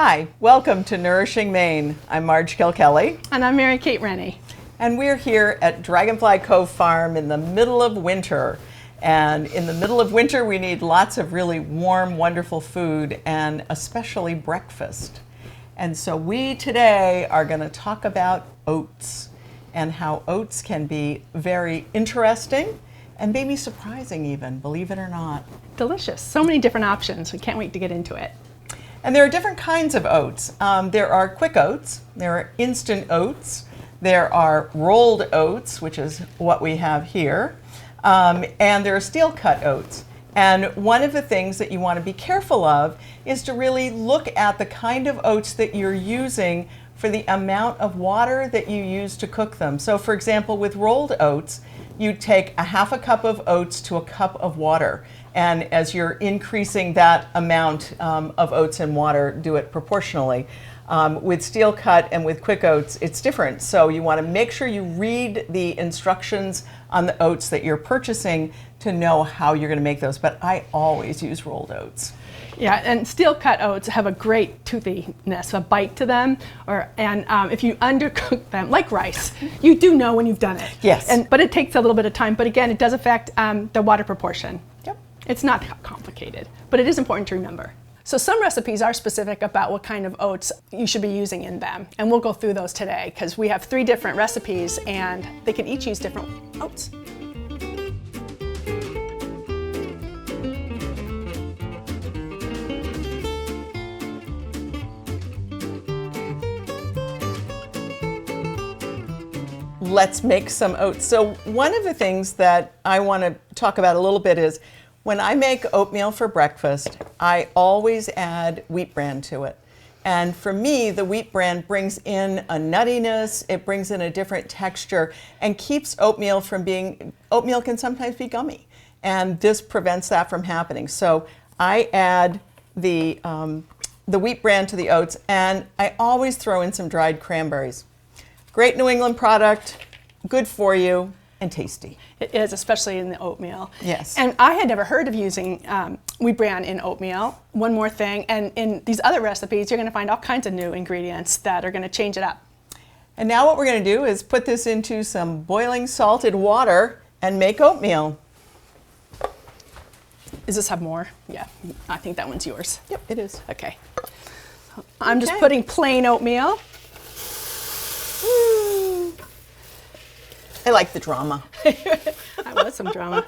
Hi, welcome to Nourishing Maine. I'm Marge Kilkelly. And I'm Mary Kate Rennie. And we're here at Dragonfly Cove Farm in the middle of winter. And in the middle of winter, we need lots of really warm, wonderful food, and especially breakfast. And so we today are going to talk about oats and how oats can be very interesting and maybe surprising even, believe it or not. Delicious. So many different options. We can't wait to get into it. And there are different kinds of oats. There are quick oats, there are instant oats, there are rolled oats, which is what we have here, and there are steel cut oats. And one of the things that you want to be careful of is to really look at the kind of oats that you're using for the amount of water that you use to cook them. So for example, with rolled oats, you take a half a cup of oats to a cup of water. And as you're increasing that amount of oats and water, do it proportionally. With steel cut and with quick oats, it's different. So you want to make sure you read the instructions on the oats that you're purchasing to know how you're going to make those. But I always use rolled oats. Yeah, and steel cut oats have a great toothiness, a bite to them. And if you undercook them, like rice, you do know when you've done it. Yes. But it takes a little bit of time. But again, it does affect the water proportion. Yep. It's not complicated, but it is important to remember. So some recipes are specific about what kind of oats you should be using in them. And we'll go through those today because we have 3 different recipes and they can each use different oats. Let's make some oats. So one of the things that I want to talk about a little bit is when I make oatmeal for breakfast, I always add wheat bran to it. And for me, the wheat bran brings in a nuttiness, it brings in a different texture, and keeps oatmeal from being, oatmeal can sometimes be gummy, and this prevents that from happening. So I add the wheat bran to the oats, and I always throw in some dried cranberries. Great New England product, good for you, and tasty. It is, especially in the oatmeal. Yes. And I had never heard of using wheat bran in oatmeal. One more thing, and in these other recipes, you're going to find all kinds of new ingredients that are going to change it up. And now what we're going to do is put this into some boiling salted water and make oatmeal. Does this have more? Yeah, I think that one's yours. Yep, it is. Okay. I'm just putting plain oatmeal. I like the drama. That was some drama.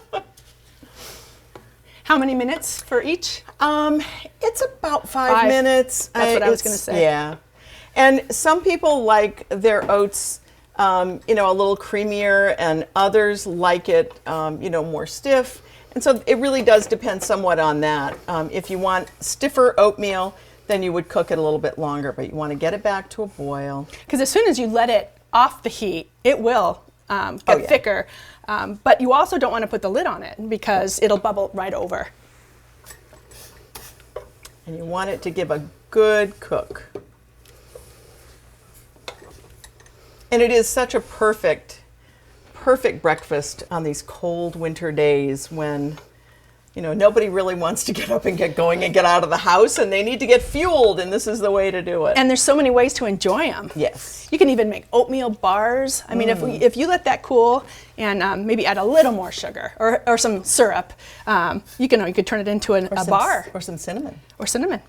How many minutes for each? It's about 5 minutes. That's what I was going to say. Yeah. And some people like their oats, a little creamier, and others like it, more stiff. And so it really does depend somewhat on that. If you want stiffer oatmeal, then you would cook it a little bit longer, but you want to get it back to a boil. Because as soon as you let it off the heat, it will get thicker. But you also don't want to put the lid on it because it'll bubble right over. And you want it to give a good cook. And it is such a perfect breakfast on these cold winter days when nobody really wants to get up and get going and get out of the house, and they need to get fueled, and this is the way to do it. And there's so many ways to enjoy them. Yes. You can even make oatmeal bars. I mean, if you let that cool and maybe add a little more sugar or some syrup, you could turn it into a bar. Or some cinnamon. Or cinnamon.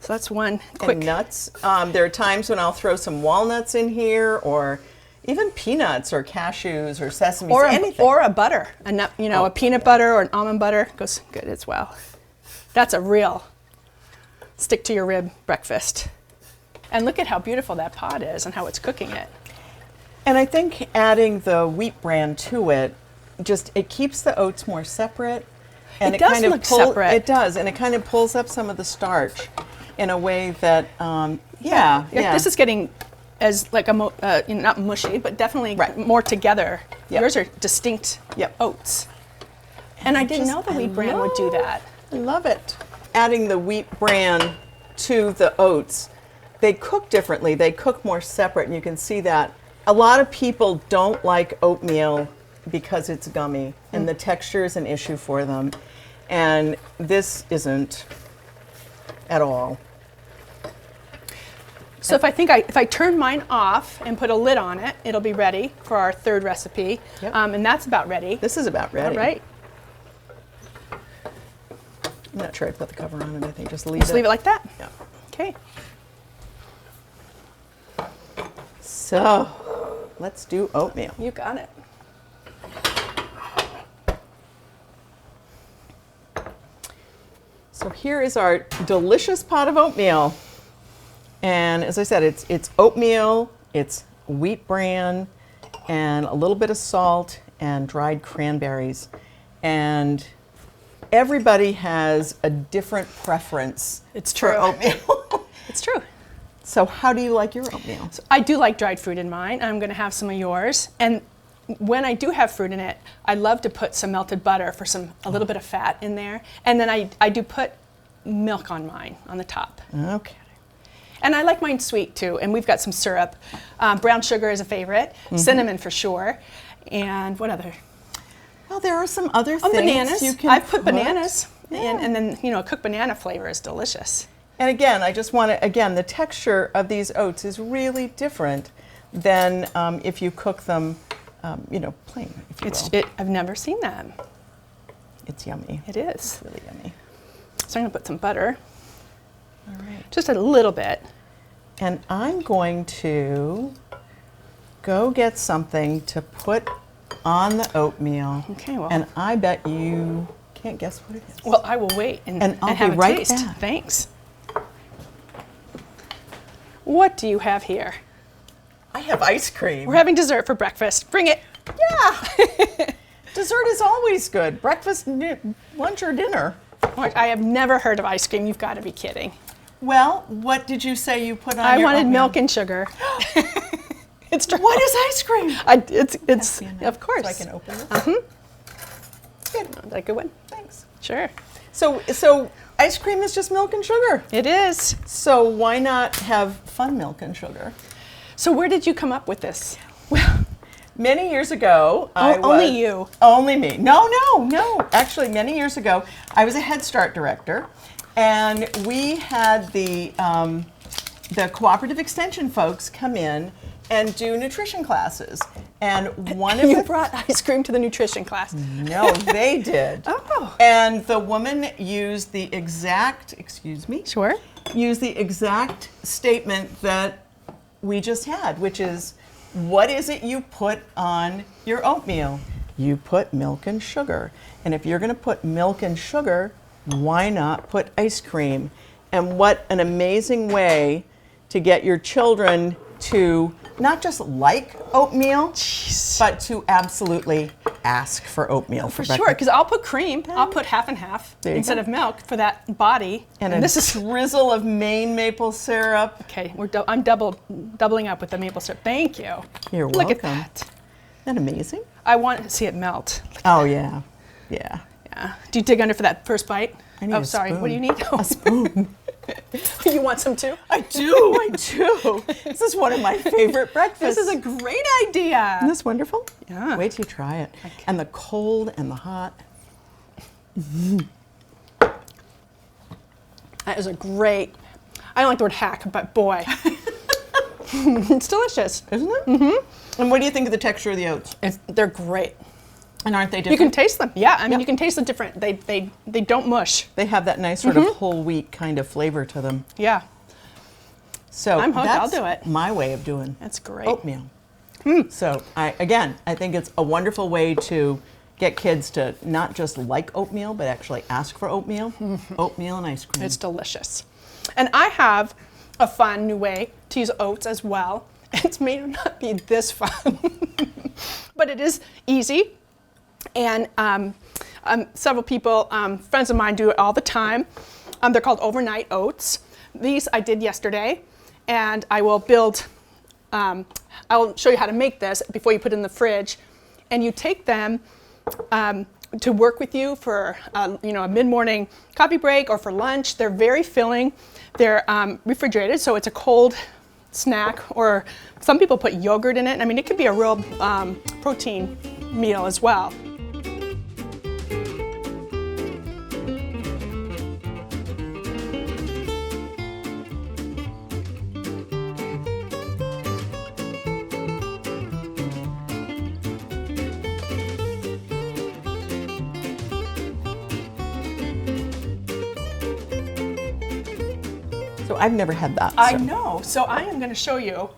So that's one quick. And nuts. There are times when I'll throw some walnuts in here, or even peanuts or cashews or sesame, anything. Or a butter, a peanut butter or an almond butter goes good as well. That's a real stick to your rib breakfast. And look at how beautiful that pot is and how it's cooking it. And I think adding the wheat bran to it, it keeps the oats more separate. And it does look separate. It does, and it kind of pulls up some of the starch in a way that, This is getting as like not mushy, but definitely more together. Yep. Yours are distinct oats. And I didn't know the wheat bran would do that. I love it. Adding the wheat bran to the oats, they cook differently. They cook more separate, and you can see that. A lot of people don't like oatmeal because it's gummy, and the texture is an issue for them. And this isn't at all. So if I turn mine off and put a lid on it, it'll be ready for our third recipe. Yep. And that's about ready. This is about ready. All right. I'm not sure I put the cover on it. I think just leave Just leave it like that. Yeah. Okay. So let's do oatmeal. You got it. So here is our delicious pot of oatmeal. And as I said, it's oatmeal, it's wheat bran, and a little bit of salt and dried cranberries. And everybody has a different preference It's for true. oatmeal. It's true. So how do you like your oatmeal? So I do like dried fruit in mine. I'm going to have some of yours. And when I do have fruit in it, I love to put some melted butter for a little bit of fat in there. And then I do put milk on mine on the top. Okay. And I like mine sweet too. And we've got some syrup. Brown sugar is a favorite. Cinnamon for sure. And what other? Well, there are some other things Bananas. you can I've put bananas. Yeah. And then, cooked banana flavor is delicious. And again, I just want to, the texture of these oats is really different than if you cook them, plain, if you will. I've never seen that. It's yummy. It is. It's really yummy. So I'm going to put some butter. All right. Just a little bit. And I'm going to go get something to put on the oatmeal. Okay, well. And I bet you can't guess what it is. Well, I will wait and I'll have be a right taste. back. Thanks. What do you have here? I have ice cream. We're having dessert for breakfast. Bring it. Yeah. Dessert is always good. Breakfast, lunch, or dinner. I have never heard of ice cream. You've got to be kidding. Well, what did you say you put on I your wanted oatmeal? milk and sugar. It's true. What is ice cream? It's of course. So I can open this? Good. Is that a good one? Thanks. Sure. So ice cream is just milk and sugar. It is. So why not have fun milk and sugar? So where did you come up with this? Well, many years ago, Only you. Only me. No. Actually, many years ago, I was a Head Start director, and we had the cooperative extension folks come in and do nutrition classes. And one of You brought ice cream to the nutrition class. No, they did. Oh. And the woman used the exact, Sure. used the exact statement that we just had, which is, what is it you put on your oatmeal? You put milk and sugar. And if you're going to put milk and sugar, why not put ice cream? And what an amazing way to get your children to not just like oatmeal, but to absolutely ask for oatmeal For breakfast. sure, because I'll put cream. I'll put half and half There you instead go. of milk for that body. And this is drizzle of Maine maple syrup. okay. I'm doubling up with the maple syrup. Thank you. You're Look at welcome. that. Isn't that amazing? I want to see it melt. Oh, yeah. Yeah. Yeah. Do you dig under for that first bite? I need oh, a sorry. spoon. What do you need? A spoon. You want some too? I do. This is one of my favorite breakfasts. This is a great idea. Isn't this wonderful? Yeah. Wait till you try it. And the cold and the hot. That is a great. I don't like the word hack, but boy, it's delicious. Isn't it? Mm-hmm. And what do you think of the texture of the oats? They're great. And aren't they You different? can taste them. Yeah, I mean, Yeah. you can taste the different. They don't mush. They have that nice sort of whole wheat kind of flavor to them. Yeah, So I'm hooked. I'll that's do it. my way of doing that's great. oatmeal. So I think it's a wonderful way to get kids to not just like oatmeal, but actually ask for oatmeal. Oatmeal and ice cream. It's delicious. And I have a fun new way to use oats as well. It may not be this fun, but it is easy. And several people, friends of mine, do it all the time. They're called Overnight Oats. These I did yesterday, and I will build. I'll show you how to make this before you put it in the fridge. And you take them to work with you for a mid-morning coffee break or for lunch. They're very filling. They're refrigerated, so it's a cold snack. Or some people put yogurt in it. I mean, it could be a real protein meal as well. So I've never had that. I know. So I am going to show you.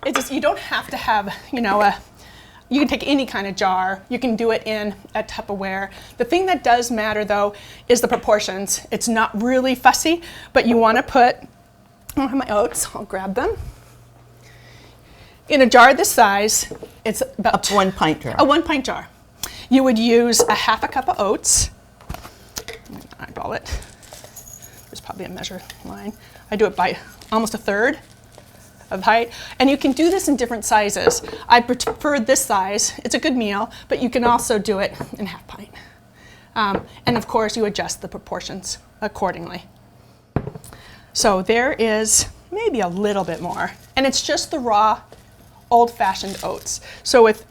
It's just, you don't have to have, you know, you can take any kind of jar. You can do it in a Tupperware. The thing that does matter, though, is the proportions. It's not really fussy, but you want to put, I don't have my oats. I'll grab them. In a jar this size, it's about a 1 pint jar. A 1 pint jar. You would use a half a cup of oats. Eyeball it. There's probably a measure line. I do it by almost a third of height. And you can do this in different sizes. I prefer this size. It's a good meal, but you can also do it in half pint. And of course, you adjust the proportions accordingly. So there is maybe a little bit more. And it's just the raw, old-fashioned oats. So with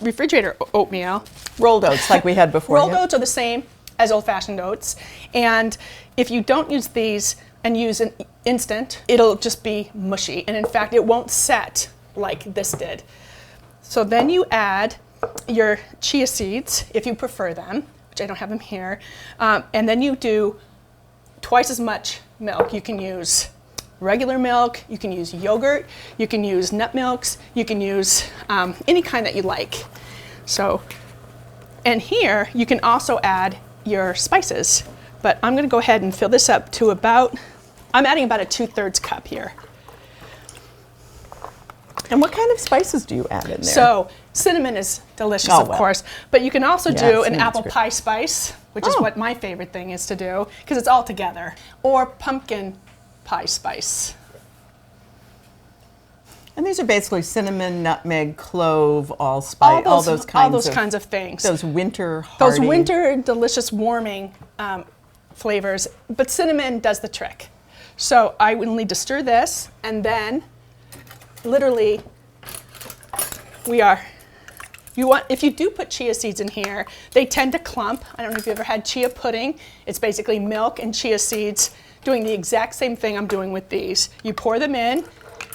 refrigerator oatmeal. Rolled oats like we had before. Rolled oats are the same as old-fashioned oats. And if you don't use these and use an instant, it'll just be mushy. And in fact, it won't set like this did. So then you add your chia seeds, if you prefer them, which I don't have them here. And then you do twice as much milk. You can use regular milk, you can use yogurt, you can use nut milks, you can use any kind that you like. So, and here you can also add your spices, but I'm gonna go ahead and fill this up to about, I'm adding about a 2/3 cup here. And what kind of spices do you add in there? So cinnamon is delicious, of course, but you can also do an apple pie spice, which is what my favorite thing is to do, because it's all together, or pumpkin pie spice. And these are basically cinnamon, nutmeg, clove, allspice, all those kinds of things. Those winter hardy. Those winter delicious warming flavors, but cinnamon does the trick. So I will need to stir this, and then literally if you do put chia seeds in here, they tend to clump. I don't know if you've ever had chia pudding. It's basically milk and chia seeds doing the exact same thing I'm doing with these. You pour them in,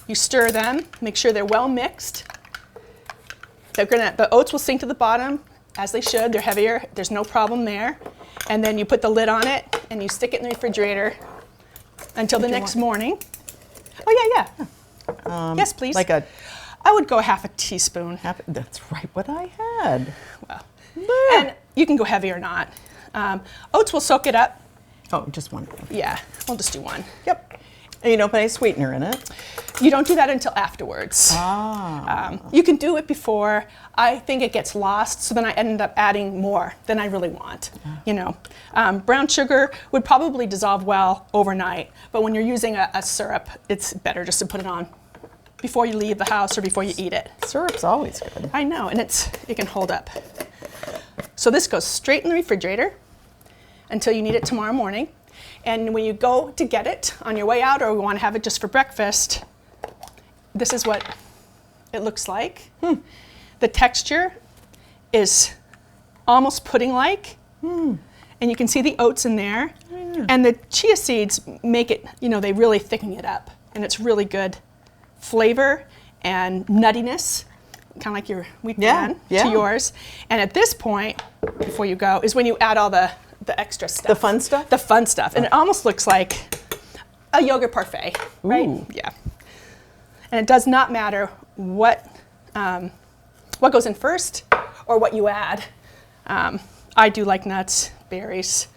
you stir them, make sure they're well mixed. The oats will sink to the bottom, as they should. They're heavier, there's no problem there. And then you put the lid on it and you stick it in the refrigerator until the next morning. Oh yeah. Yes, please. I would go half a teaspoon. That's right what I had. Well, and you can go heavy or not. Oats will soak it up. Oh, just one. Yeah, we'll just do one. Yep. And you don't put any sweetener in it? You don't do that until afterwards. You can do it before. I think it gets lost, so then I end up adding more than I really want. You know, brown sugar would probably dissolve well overnight, but when you're using a syrup, it's better just to put it on before you leave the house or before you eat it. Syrup's always good. I know, and it can hold up. So this goes straight in the refrigerator until you need it tomorrow morning. And when you go to get it on your way out, or we want to have it just for breakfast, this is what it looks like. The texture is almost pudding-like, and you can see the oats in there. And the chia seeds make it, they really thicken it up, and it's really good flavor and nuttiness, kind of like your wheat bran to yours. And at this point, before you go, is when you add all the extra stuff. The fun stuff? The fun stuff. And it almost looks like a yogurt parfait, right? Ooh. Yeah. And it does not matter what goes in first or what you add. I do like nuts, berries,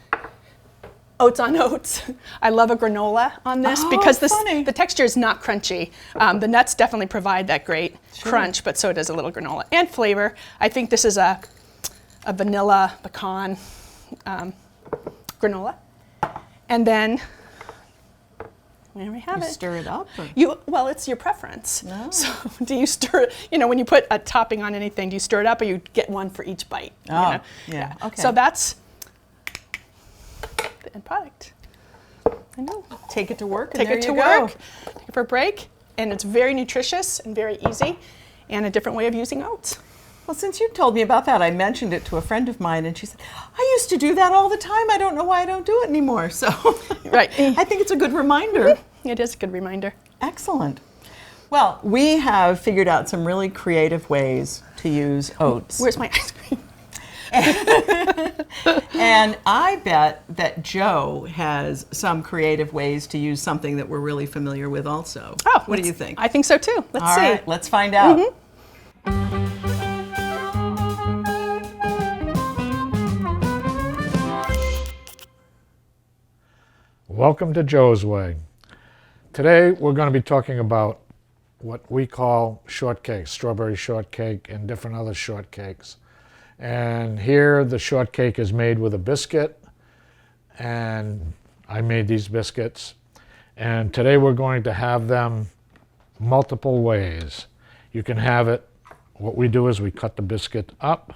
oats on oats. I love a granola on this because the texture is not crunchy. The nuts definitely provide that great crunch, but so does a little granola. And flavor. I think this is a vanilla pecan granola. And then there we have it. Stir it up? Well, it's your preference. No. So do you stir it, when you put a topping on anything, do you stir it up or you get one for each bite? Oh, yeah. Okay. So that's the end product. I know. Take it to work. Take it to work. Take it for a break. And it's very nutritious and very easy and a different way of using oats. Well, since you told me about that, I mentioned it to a friend of mine, and she said, I used to do that all the time. I don't know why I don't do it anymore. So right. I think it's a good reminder. It is a good reminder. Excellent. Well, we have figured out some really creative ways to use oats. Where's my ice cream? And I bet that Joe has some creative ways to use something that we're really familiar with also. Oh, what do you think? I think so too. Let's All see. right, let's find out. Welcome to Joe's Way. Today we're going to be talking about what we call shortcake, strawberry shortcake and different other shortcakes. And here the shortcake is made with a biscuit, and I made these biscuits. And today we're going to have them multiple ways. You can have it, what we do is we cut the biscuit up.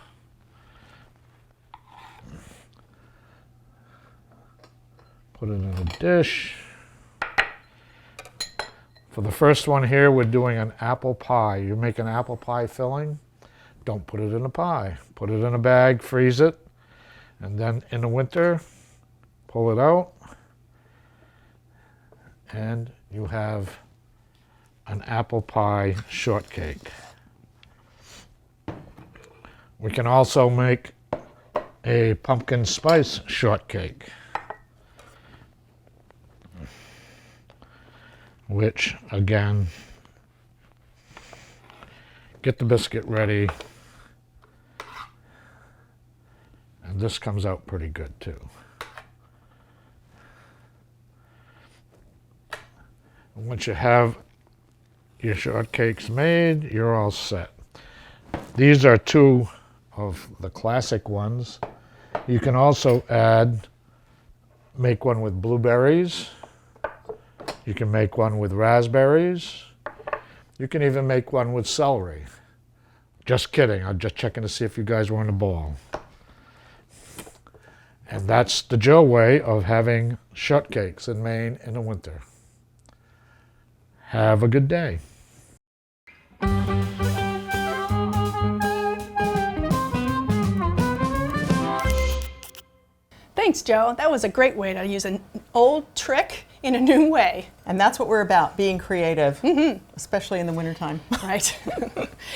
Put it in a dish. For the first one here, we're doing an apple pie. You make an apple pie filling, don't put it in a pie. Put it in a bag, freeze it, and then in the winter, pull it out, and you have an apple pie shortcake. We can also make a pumpkin spice shortcake, which, again, get the biscuit ready, and this comes out pretty good too. And once you have your shortcakes made, you're all set. These are two of the classic ones. You can also make one with blueberries. You can make one with raspberries. You can even make one with celery. Just kidding, I'm just checking to see if you guys were on the ball. And that's the Joe way of having shortcakes in Maine in the winter. Have a good day. Thanks, Joe. That was a great way to use an old trick in a new way. And that's what we're about, being creative, especially in the wintertime. Right.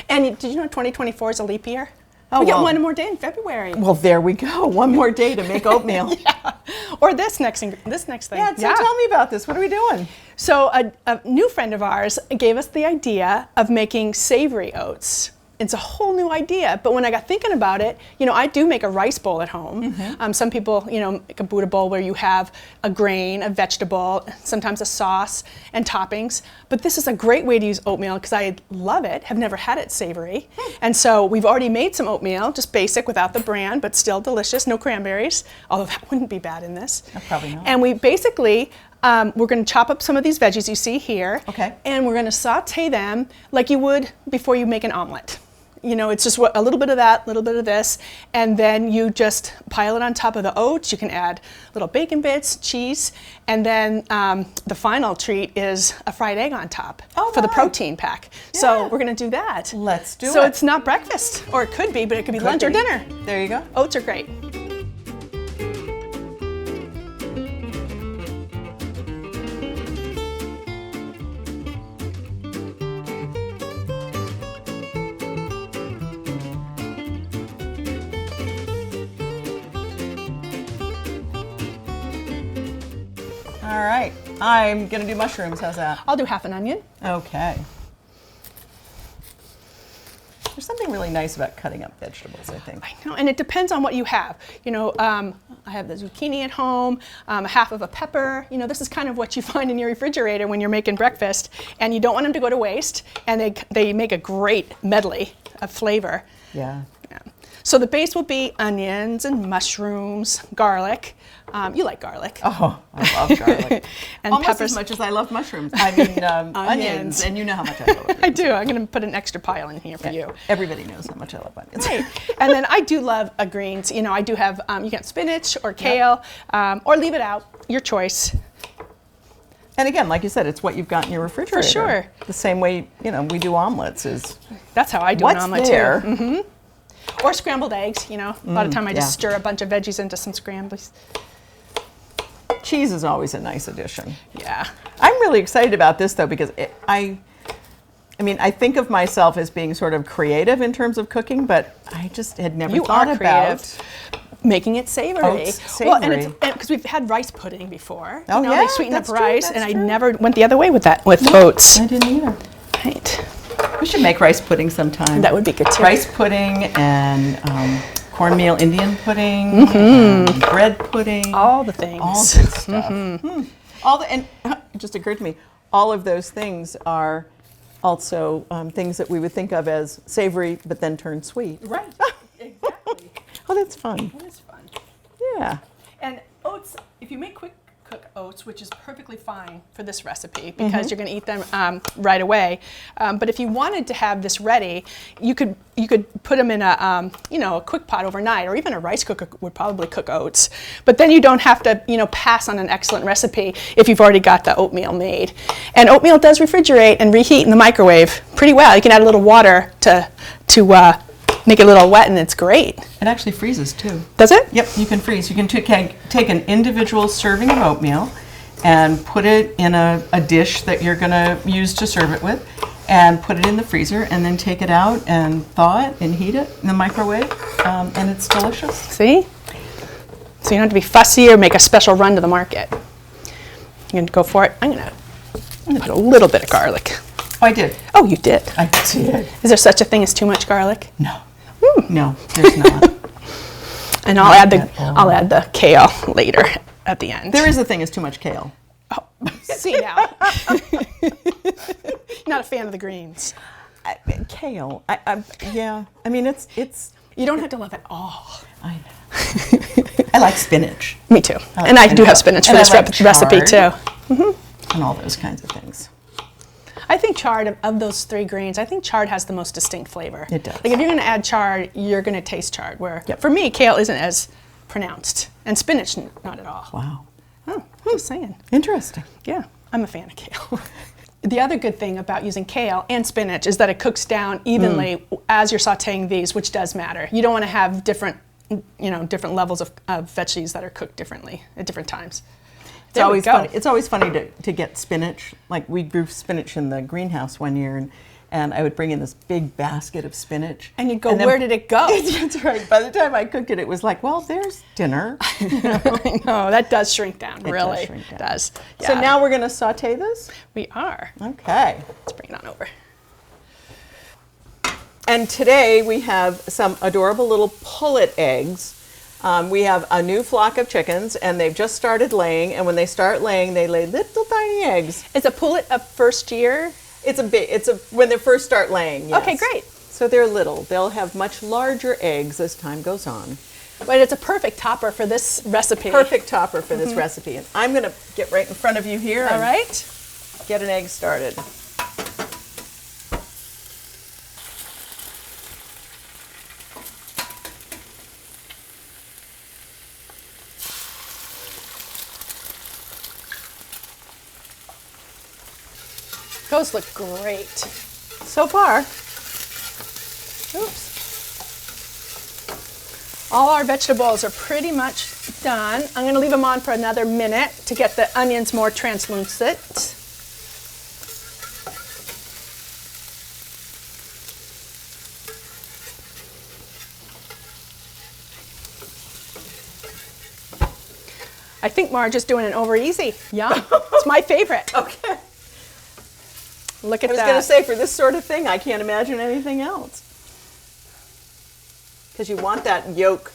And did you know 2024 is a leap year? Oh, we got well. one more day in February. Well, there we go. One more day to make oatmeal. Yeah. Or this next thing. Yeah, so tell me about this. What are we doing? So a new friend of ours gave us the idea of making savory oats. It's a whole new idea, but when I got thinking about it, I do make a rice bowl at home. Some people, make a Buddha bowl where you have a grain, a vegetable, sometimes a sauce and toppings. But this is a great way to use oatmeal because I love it, have never had it savory. And so we've already made some oatmeal, just basic without the bran, but still delicious, no cranberries, although that wouldn't be bad in this. Probably not. And we basically, we're going to chop up some of these veggies you see here. Okay. And we're going to saute them like you would before you make an omelet. It's just a little bit of that, a little bit of this, and then you just pile it on top of the oats. You can add little bacon bits, cheese, and then the final treat is a fried egg on top for the protein pack. Yeah. So we're going to do that. Let's do it. So it's not breakfast, or it could be, but it could be lunch or dinner. There you go. Oats are great. All right. I'm going to do mushrooms. How's that? I'll do half an onion. Okay. There's something really nice about cutting up vegetables, I think. I know, and it depends on what you have. I have the zucchini at home, half of a pepper. This is kind of what you find in your refrigerator when you're making breakfast, and you don't want them to go to waste, and they make a great medley of flavor. Yeah. So the base will be onions and mushrooms, garlic. You like garlic. Oh, I love garlic. And almost peppers. as much as I love mushrooms. I mean, onions, and you know how much I love onions. I do. I'm going to put an extra pile in here for you. Everybody knows how much I love onions. Right. And then I do love greens. I do have, you can have spinach or kale, or leave it out, your choice. And again, like you said, it's what you've got in your refrigerator. For sure. The same way, we do omelets is That's how I do an omelet there? too. Mm-hmm. Or scrambled eggs, A lot of time I just stir a bunch of veggies into some scrambled. Cheese is always a nice addition. Yeah. I'm really excited about this though because I mean, I think of myself as being sort of creative in terms of cooking, but I just had never thought about making it savory. Oats Well, savory. and because we've had rice pudding before. Oh, you know, yeah, they sweeten up that's true, rice, that's and I true. never went the other way with that, with oats. I didn't either. Right. We should make rice pudding sometime. That would be good too. Rice pudding and cornmeal Indian pudding, and bread pudding. All the things. All good stuff. All the, and it just occurred to me, all of those things are also things that we would think of as savory, but then turn sweet. Right. Exactly. Oh, that's fun. It is fun. Yeah. And oats, if you make quick cook oats, which is perfectly fine for this recipe because you're going to eat them right away. But if you wanted to have this ready, you could put them in a a quick pot overnight, or even a rice cooker would probably cook oats. But then you don't have to pass on an excellent recipe if you've already got the oatmeal made. And oatmeal does refrigerate and reheat in the microwave pretty well. You can add a little water to make it a little wet, and it's great. It actually freezes too. Does it? Yep, you can freeze. You can take an individual serving of oatmeal and put it in a dish that you're going to use to serve it with, and put it in the freezer, and then take it out and thaw it and heat it in the microwave, and it's delicious. See? So you don't have to be fussy or make a special run to the market. You're going to go for it? I'm going to put a little bit of garlic. Oh, I did. Oh, you did? I did. Is there such a thing as too much garlic? No. No, there's not. And I'll add the kale later at the end. There is a thing as too much kale. Oh, see now. Not a fan of the greens. Kale. Yeah. I mean, it's. You don't have to love it all. I know. I like spinach. Me too. And I do have spinach for this recipe too. And all those kinds of things. I think chard, of those three greens, I think chard has the most distinct flavor. It does. Like if you're going to add chard, you're going to taste chard, where for me, kale isn't as pronounced. And spinach, not at all. Wow. Oh, just saying. Interesting. Yeah, I'm a fan of kale. The other good thing about using kale and spinach is that it cooks down evenly as you're sauteing these, which does matter. You don't want to have different levels of veggies that are cooked differently at different times. It's always funny. It's always funny to get spinach. Like we grew spinach in the greenhouse one year, and I would bring in this big basket of spinach. And you'd go, where did it go? That's right. By the time I cooked it, it was like, well, there's dinner. I know, that does shrink down, really. Does shrink down. It does. Yeah. So now we're going to saute this? We are. Okay. Let's bring it on over. And today we have some adorable little pullet eggs. We have a new flock of chickens, and they've just started laying. And when they start laying, they lay little tiny eggs. Is a pullet a first year? It's when they first start laying. Yes. Okay, great. So they're little. They'll have much larger eggs as time goes on. But it's a perfect topper for this recipe. Perfect topper for this recipe. And I'm going to get right in front of you here. All right. Get an egg started. Those look great. So far. Oops. All our vegetables are pretty much done. I'm going to leave them on for another minute to get the onions more translucent. I think Marge is doing an over easy. Yum. It's my favorite. Okay. Look at that. I was going to say, for this sort of thing, I can't imagine anything else. Because you want that yolk,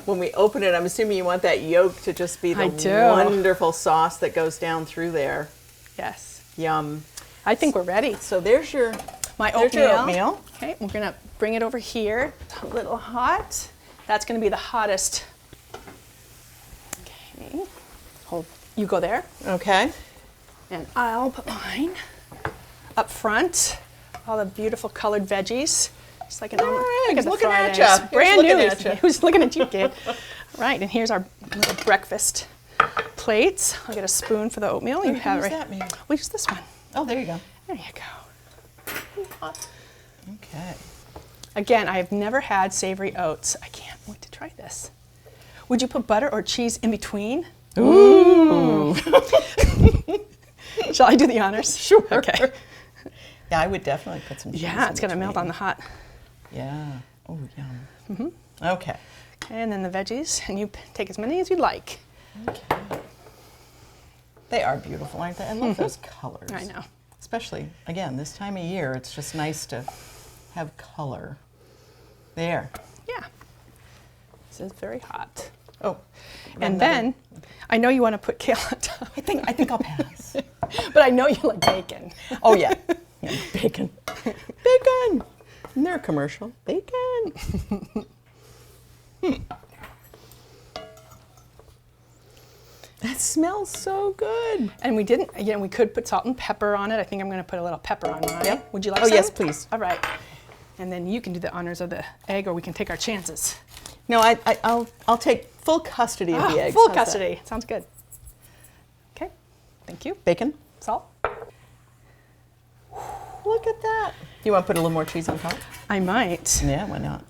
when we open it, I'm assuming you want that yolk to just be the wonderful sauce that goes down through there. Yes. Yum. I think we're ready. So there's your oatmeal. Okay, we're going to bring it over here. It's a little hot. That's going to be the hottest. Okay. Hold. You go there. Okay. And I'll put mine up front. All the beautiful colored veggies. Just like an almond. Look at the looking fried at eggs. you. Brand Looking new. at you. Who's looking at you, kid? Right, and here's our little breakfast plates. I'll get a spoon for the oatmeal. You have use right. that, maybe? We'll use this one. Oh, there you go. There you go. Okay. Again, I have never had savory oats. I can't wait to try this. Would you put butter or cheese in between? Ooh. Shall I do the honors? Sure. Okay. Yeah, I would definitely put some cheese. Yeah, it's going to melt on the hot. Yeah. Oh, yum. Okay. And then the veggies, and you take as many as you'd like. Okay. They are beautiful, aren't they? I love those colors. I know. Especially, again, this time of year, it's just nice to have color. There. Yeah. This is very hot. Oh. And then, I know you want to put kale on top. I think I'll pass. But I know you like bacon. Oh, yeah. Yeah, bacon. Bacon! Isn't there a commercial? Bacon! That smells so good. And we didn't, again, we could put salt and pepper on it. I think I'm going to put a little pepper on mine. Yep. Would you like Oh, some? yes, please. All right. And then you can do the honors of the egg, or we can take our chances. No, I'll take full custody of the eggs. Full How's that? custody. Sounds good. Okay. Thank you. Bacon. Salt. Look at that. You want to put a little more cheese on top? I might. Yeah, why not?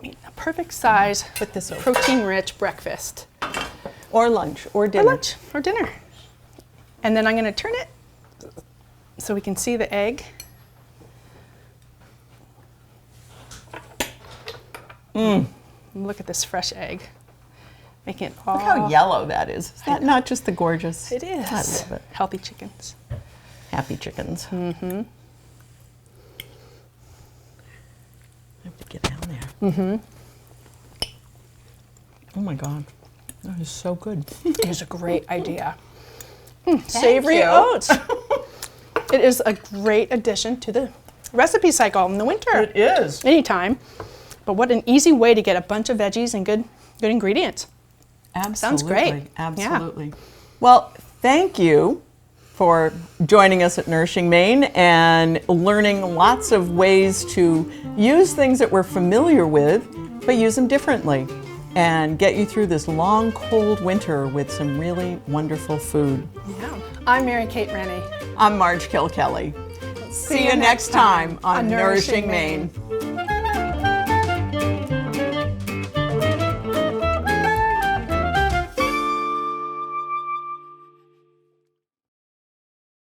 A perfect size, Put this over. protein-rich breakfast. Or lunch, or Or dinner. lunch, or dinner. And then I'm going to turn it so we can see the egg. Look at this fresh egg. Making it all. Look how yellow that is. Is that not just the gorgeous? It is. I love it. Healthy chickens. Happy chickens. Mm-hmm. I have to get down there. Mm-hmm. Oh my God. That is so good. It is a great idea. Savory you. oats. It is a great addition to the recipe cycle in the winter. It is. Anytime. But what an easy way to get a bunch of veggies and good ingredients. Absolutely. Sounds great. Absolutely. Well, thank you for joining us at Nourishing Maine and learning lots of ways to use things that we're familiar with, but use them differently and get you through this long, cold winter with some really wonderful food. Yeah. I'm Mary Kate Rennie. I'm Marge Kilkelly. See you next time on Nourishing Maine.